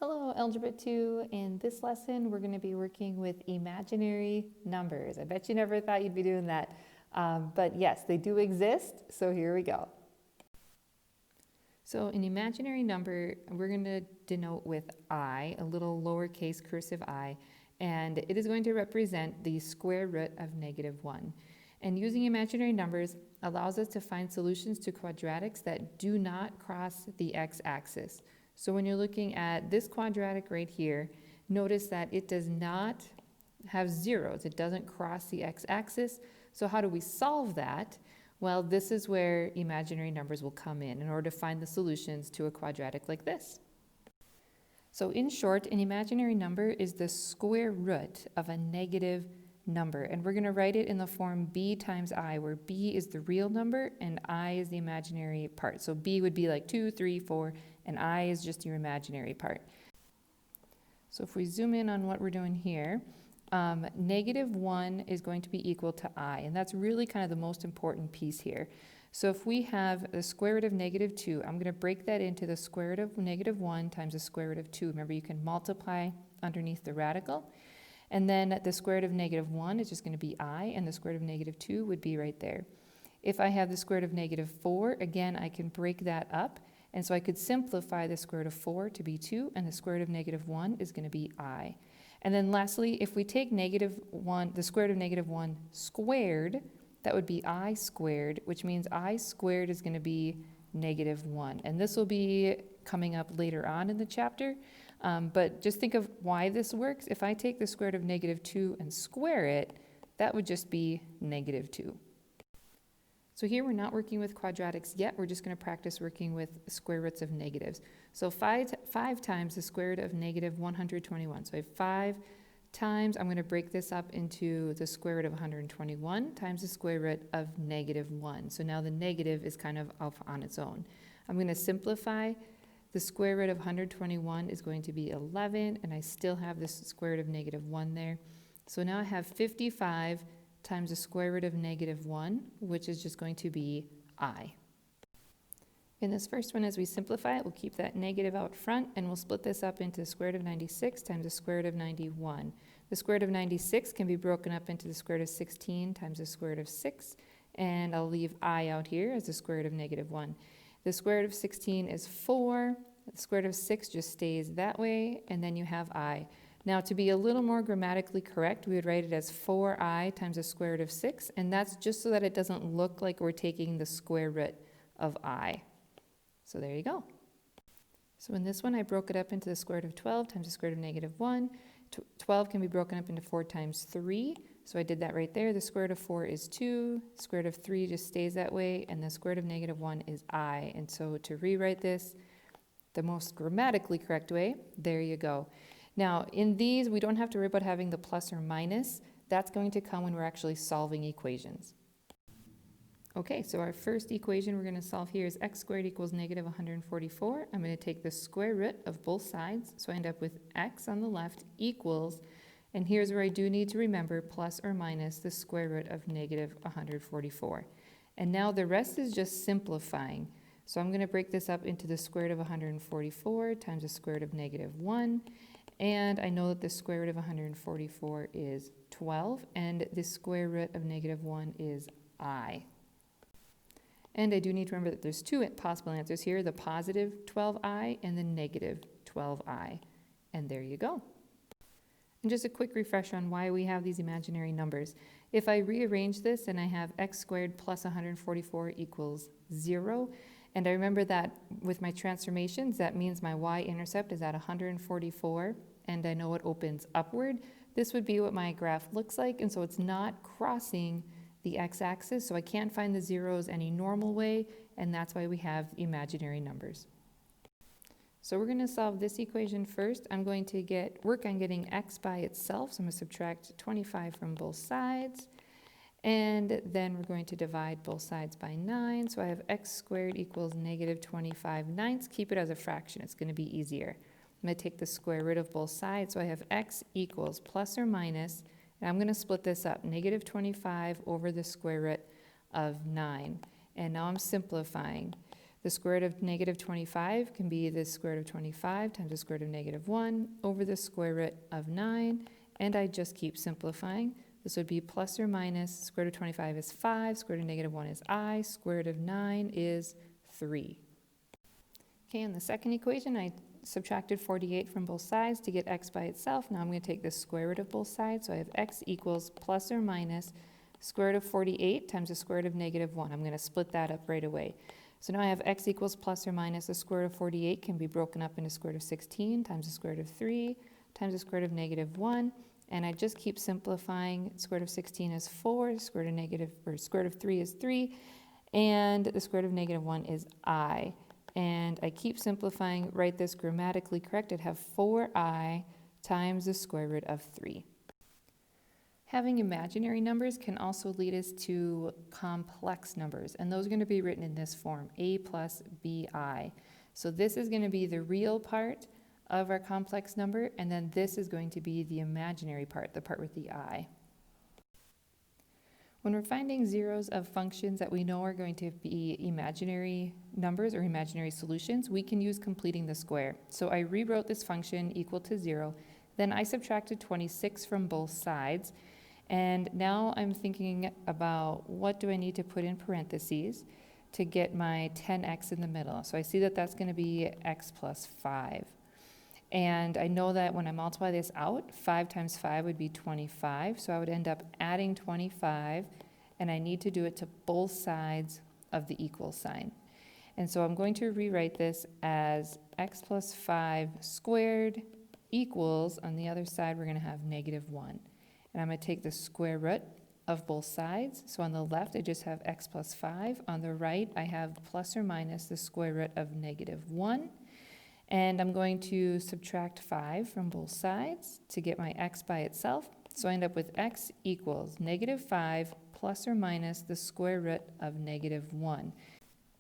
Hello, Algebra 2. In this lesson, we're going to be working with imaginary numbers. I bet you never thought you'd be doing that, but yes, they do exist, so here we go. So an imaginary number, we're going to denote with I, a little lowercase cursive I, and it is going to represent the square root of -1. And using imaginary numbers allows us to find solutions to quadratics that do not cross the x-axis. So when you're looking at this quadratic right here, notice that it does not have zeros. It doesn't cross the x-axis. So how do we solve that? Well, this is where imaginary numbers will come in order to find the solutions to a quadratic like this. So in short, an imaginary number is the square root of a negative number. And we're going to write it in the form b times I, where b is the real number and I is the imaginary part. So b would be like 2, 3, 4, and I is just your imaginary part. So if we zoom in on what we're doing here, -1 is going to be equal to I, and that's really kind of the most important piece here. So if we have the square root of -2, I'm going to break that into the square root of -1 times the square root of 2. Remember, you can multiply underneath the radical. And then the square root of -1 is just going to be I, and the square root of -2 would be right there. If I have the square root of -4, again, I can break that up. And so I could simplify the square root of 4 to be 2, and the square root of -1 is going to be I. And then lastly, if we take -1, the square root of -1 squared, that would be I squared, which means I squared is going to be -1. And this will be coming up later on in the chapter. But just think of why this works. If I take the square root of -2 and square it, that would just be -2. So here we're not working with quadratics yet. We're just going to practice working with square roots of negatives. So 5 times the square root of -121. So I have 5 times, I'm going to break this up into the square root of 121 times the square root of -1. So now the negative is kind of off on its own. I'm going to simplify. The square root of 121 is going to be 11, and I still have this square root of -1 there. So now I have 55 times the square root of -1, which is just going to be I. In this first one, as we simplify it, we'll keep that negative out front, and we'll split this up into the square root of 96 times the square root of 91. The square root of 96 can be broken up into the square root of 16 times the square root of 6, and I'll leave I out here as the square root of -1. The square root of 16 is 4, the square root of 6 just stays that way, and then you have I. Now, to be a little more grammatically correct, we would write it as 4I times the square root of 6, and that's just so that it doesn't look like we're taking the square root of I. So there you go. So in this one, I broke it up into the square root of 12 times the square root of -1. 12 can be broken up into 4 times 3, so I did that right there. The square root of 4 is 2, the square root of 3 just stays that way, and the square root of -1 is I. And so to rewrite this the most grammatically correct way, there you go. Now, in these, we don't have to worry about having the plus or minus. That's going to come when we're actually solving equations. Okay, so our first equation we're going to solve here is x squared equals -144. I'm going to take the square root of both sides, so I end up with x on the left equals, and here's where I do need to remember plus or minus the square root of -144. And now the rest is just simplifying. So I'm going to break this up into the square root of 144 times the square root of -1. And I know that the square root of 144 is 12, and the square root of -1 is I. And I do need to remember that there's two possible answers here, the positive 12I and the negative 12I. And there you go. And just a quick refresher on why we have these imaginary numbers. If I rearrange this and I have x squared plus 144 equals 0, and I remember that with my transformations, that means my y-intercept is at 144, and I know it opens upward. This would be what my graph looks like, and so it's not crossing the x-axis, so I can't find the zeros any normal way, and that's why we have imaginary numbers. So we're going to solve this equation first. I'm going to work on getting x by itself, so I'm going to subtract 25 from both sides. And then we're going to divide both sides by 9. So I have x squared equals -25/9. Keep it as a fraction. It's going to be easier. I'm going to take the square root of both sides. So I have x equals plus or minus, and I'm going to split this up, -25 over the square root of 9. And now I'm simplifying. The square root of negative 25 can be the square root of 25 times the square root of negative 1 over the square root of 9, and I just keep simplifying. This would be plus or minus, square root of 25 is 5, square root of negative 1 is I, square root of 9 is 3. Okay, in the second equation, I subtracted 48 from both sides to get x by itself. Now I'm going to take the square root of both sides, so I have x equals plus or minus square root of 48 times the square root of negative 1. I'm going to split that up right away. So now I have x equals plus or minus the square root of 48 can be broken up into square root of 16 times the square root of 3 times the square root of negative 1. And I just keep simplifying. Square root of 16 is 4, square root of 3 is 3, and the square root of negative 1 is I. And I keep simplifying, write this grammatically correct. I'd have 4i times the square root of 3. Having imaginary numbers can also lead us to complex numbers, and those are going to be written in this form, a plus bi. So this is going to be the real part of our complex number, and then this is going to be the imaginary part, the part with the I. When we're finding zeros of functions that we know are going to be imaginary numbers or imaginary solutions, we can use completing the square. So I rewrote this function equal to 0, then I subtracted 26 from both sides, and now I'm thinking about what do I need to put in parentheses to get my 10x in the middle. So I see that that's going to be x plus 5. And I know that when I multiply this out, 5 times 5 would be 25. So I would end up adding 25, and I need to do it to both sides of the equal sign. And so I'm going to rewrite this as x plus 5 squared equals, on the other side, we're going to have negative 1. And I'm going to take the square root of both sides. So on the left, I just have x plus 5. On the right, I have plus or minus the square root of negative 1. And I'm going to subtract 5 from both sides to get my x by itself. So I end up with x equals negative 5 plus or minus the square root of negative 1.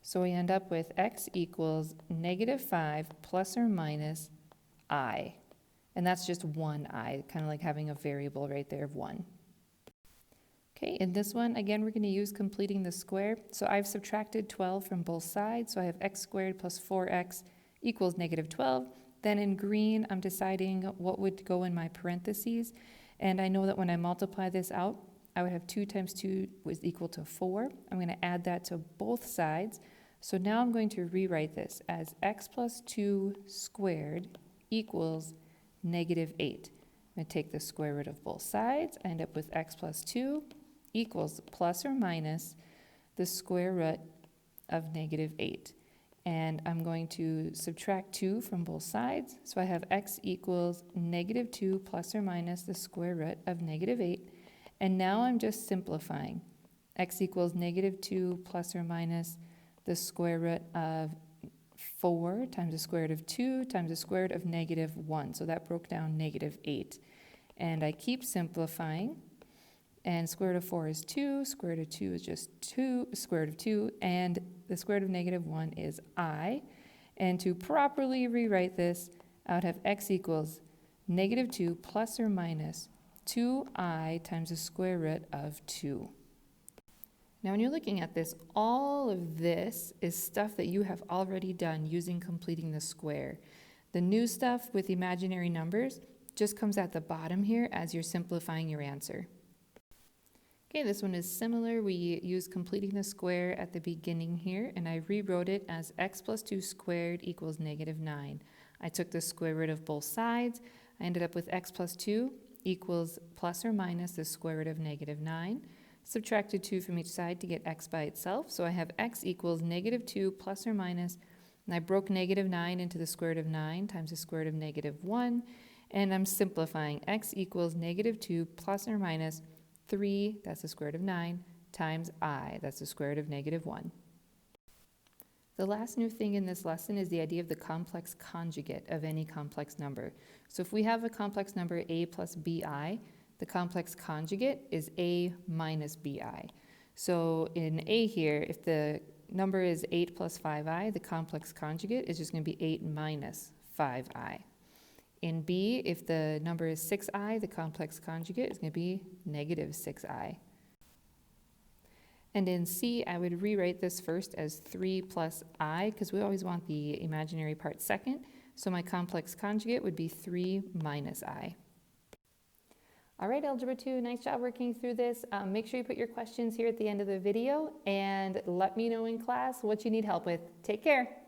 So we end up with x equals negative 5 plus or minus I. And that's just one I, kind of like having a variable right there of 1. Okay, in this one, again, we're going to use completing the square. So I've subtracted 12 from both sides. So I have x squared plus 4x equals negative 12. Then in green, I'm deciding what would go in my parentheses. And I know that when I multiply this out, I would have 2 times 2 was equal to 4. I'm going to add that to both sides. So now I'm going to rewrite this as x plus 2 squared equals negative 8. I'm going to take the square root of both sides. I end up with x plus 2 equals plus or minus the square root of negative 8. And I'm going to subtract 2 from both sides. So I have x equals negative 2 plus or minus the square root of negative 8. And now I'm just simplifying. X equals negative 2 plus or minus the square root of 4 times the square root of 2 times the square root of negative 1. So that broke down negative 8. And I keep simplifying. And square root of 4 is 2, square root of 2 is just 2, square root of 2, and the square root of negative 1 is I. And to properly rewrite this, I would have x equals negative 2 plus or minus 2i times the square root of 2. Now when you're looking at this, all of this is stuff that you have already done using completing the square. The new stuff with imaginary numbers just comes at the bottom here as you're simplifying your answer. Okay, this one is similar. We use completing the square at the beginning here, and I rewrote it as x plus 2 squared equals negative 9. I took the square root of both sides. I ended up with x plus 2 equals plus or minus the square root of negative 9. Subtracted 2 from each side to get x by itself. So I have x equals negative 2 plus or minus, and I broke negative 9 into the square root of 9 times the square root of negative 1. And I'm simplifying. X equals negative 2 plus or minus 3, that's the square root of 9, times I, that's the square root of negative 1. The last new thing in this lesson is the idea of the complex conjugate of any complex number. So if we have a complex number a plus bi, the complex conjugate is a minus bi. So in a here, if the number is 8 plus 5i, the complex conjugate is just going to be 8 minus 5i. In B, if the number is 6i, the complex conjugate is going to be negative 6i. And in C, I would rewrite this first as 3 plus I, because we always want the imaginary part second. So my complex conjugate would be 3 minus I. All right, Algebra 2, nice job working through this. Make sure you put your questions here at the end of the video and let me know in class what you need help with. Take care.